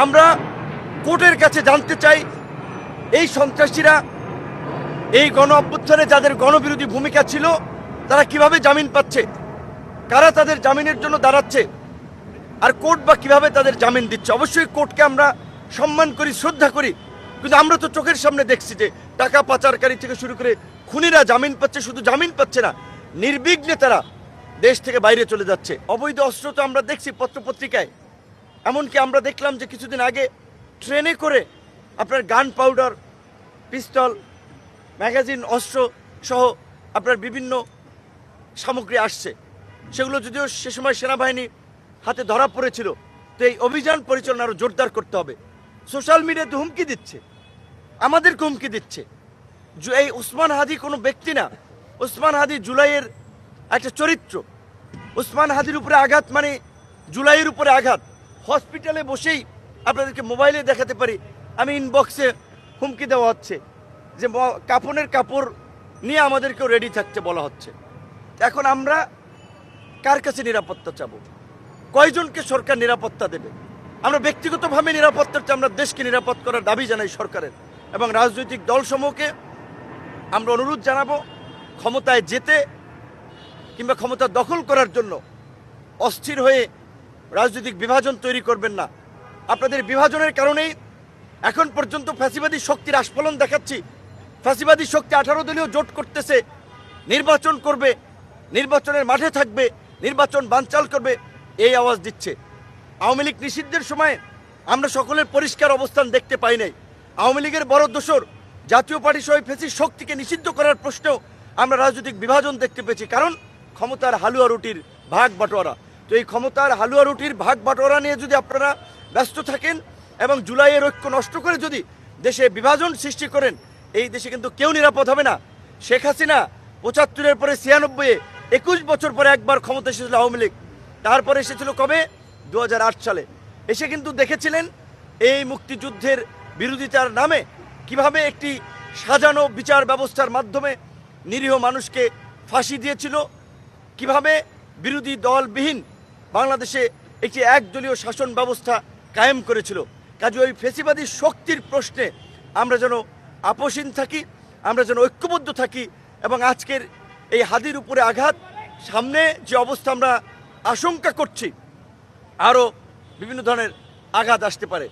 আমরা কোর্টের কাছে জানতে চাই এই সন্ত্রাসীরা এই গণ অভ্যুত্থানে যাদের গণবিরোধী ভূমিকা ছিল তারা কিভাবে জামিন পাচ্ছে, কারা তাদের জামিনের জন্য দাঁড়াচ্ছে, আর কোর্ট বা কিভাবে তাদের জামিন দিচ্ছে। অবশ্যই কোর্টকে আমরা সম্মান করি, শ্রদ্ধা করি, কিন্তু আমরা তো চোখের সামনে দেখছি যে টাকা পাচারকারী থেকে শুরু করে খুনিরা জামিন পাচ্ছে। শুধু জামিন পাচ্ছে না, নির্বিঘ্নে তারা দেশ থেকে বাইরে চলে যাচ্ছে। অবৈধ অস্ত্র তো আমরা দেখছি পত্রপত্রিকায়, এমনকি আমরা দেখলাম যে কিছুদিন আগে ট্রেনে করে আপনার গান পাউডার, পিস্তল, ম্যাগাজিন, অস্ত্র সহ আপনার বিভিন্ন সামগ্রী আসছে। সেগুলো যদিও সে সময় সেনাবাহিনী হাতে ধরা পড়েছিল। তো এই অভিযান পরিচালনা আরও জোরদার করতে হবে। সোশ্যাল মিডিয়াতে হুমকি দিচ্ছে, আমাদেরকে হুমকি দিচ্ছে। এই ওসমান হাদি কোনো ব্যক্তি না, ওসমান হাদি জুলাইয়ের একটা চরিত্র। ওসমান হাদির উপরে আঘাত মানে জুলাইয়ের উপরে আঘাত। হসপিটালে বসেই আপনাদেরকে মোবাইলে দেখাতে পারি, আমি ইনবক্সে হুমকি দেওয়া হচ্ছে যে কাফনের কাপড় নিয়ে আমাদেরকেও রেডি থাকতে বলা হচ্ছে। এখন আমরা কার কাছে নিরাপত্তা চাবো? কয়জনকে সরকার নিরাপত্তা দেবে? আমরা ব্যক্তিগতভাবে নিরাপত্তার চেয়ে আমরা দেশকে নিরাপদ করার দাবি জানাই সরকারের এবং রাজনৈতিক দলসমূহকে আমরা অনুরোধ জানাবো, ক্ষমতায় যেতে কিংবা ক্ষমতা দখল করার জন্য অস্থির হয়ে রাজনৈতিক বিভাজন তৈরি করবেন না। আপনাদের বিভাজনের কারণেই এখন পর্যন্ত ফ্যাসিবাদী শক্তির আস্ফলন দেখাচ্ছি। ফ্যাসিবাদী শক্তি 18 দলীয় জোট করতেছে, নির্বাচন করবে, নির্বাচনের মাঠে থাকবে, নির্বাচন বানচাল করবে, এই আওয়াজ দিচ্ছে। আওয়ামী লীগ নিষিদ্ধের সময় আমরা সকলের পরিষ্কার অবস্থান দেখতে পাই নাই। আওয়ামী লীগের বড় দোসর জাতীয় পার্টি সহ ফ্যাসিস্ট শক্তিকে নিষিদ্ধ করার প্রশ্নেও আমরা রাজনৈতিক বিভাজন দেখতে পেয়েছি, কারণ ক্ষমতার হালুয়া রুটির ভাগ বাটোয়ারা। তো এই ক্ষমতার হালুয়া রুটির ভাগ বাটোয়ারা নিয়ে যদি আপনারা ব্যস্ত থাকেন এবং জুলাইয়ের ঐক্য নষ্ট করে যদি দেশে বিভাজন সৃষ্টি করেন, এই দেশে কিন্তু কেউ নিরাপদ হবে না। শেখ হাসিনা 75-এর পরে 96-এ 21 বছর পরে একবার ক্ষমতা এসেছিল আওয়ামী লীগ, তারপরে এসেছিল কবে? 2008 সালে। এসে কিন্তু দেখেছিলেন এই মুক্তিযুদ্ধের বিরোধিতার নামে কিভাবে একটি সাজানো বিচার ব্যবস্থার মাধ্যমে নিরীহ মানুষকে ফাঁসি দিয়েছিল, কিভাবে বিরোধী দলবিহীন বাংলাদেশে একটি একদলীয় শাসন ব্যবস্থা কায়েম করেছিল। কাজে ওই ফেসিবাদী শক্তির প্রশ্নে আমরা যেন আপোষহীন থাকি, আমরা যেন ঐক্যবদ্ধ থাকি এবং আজকের এই হাদির উপরে আঘাত, সামনে যে অবস্থা আমরা আশঙ্কা করছি আরও বিভিন্ন ধরনের আঘাত আসতে পারে,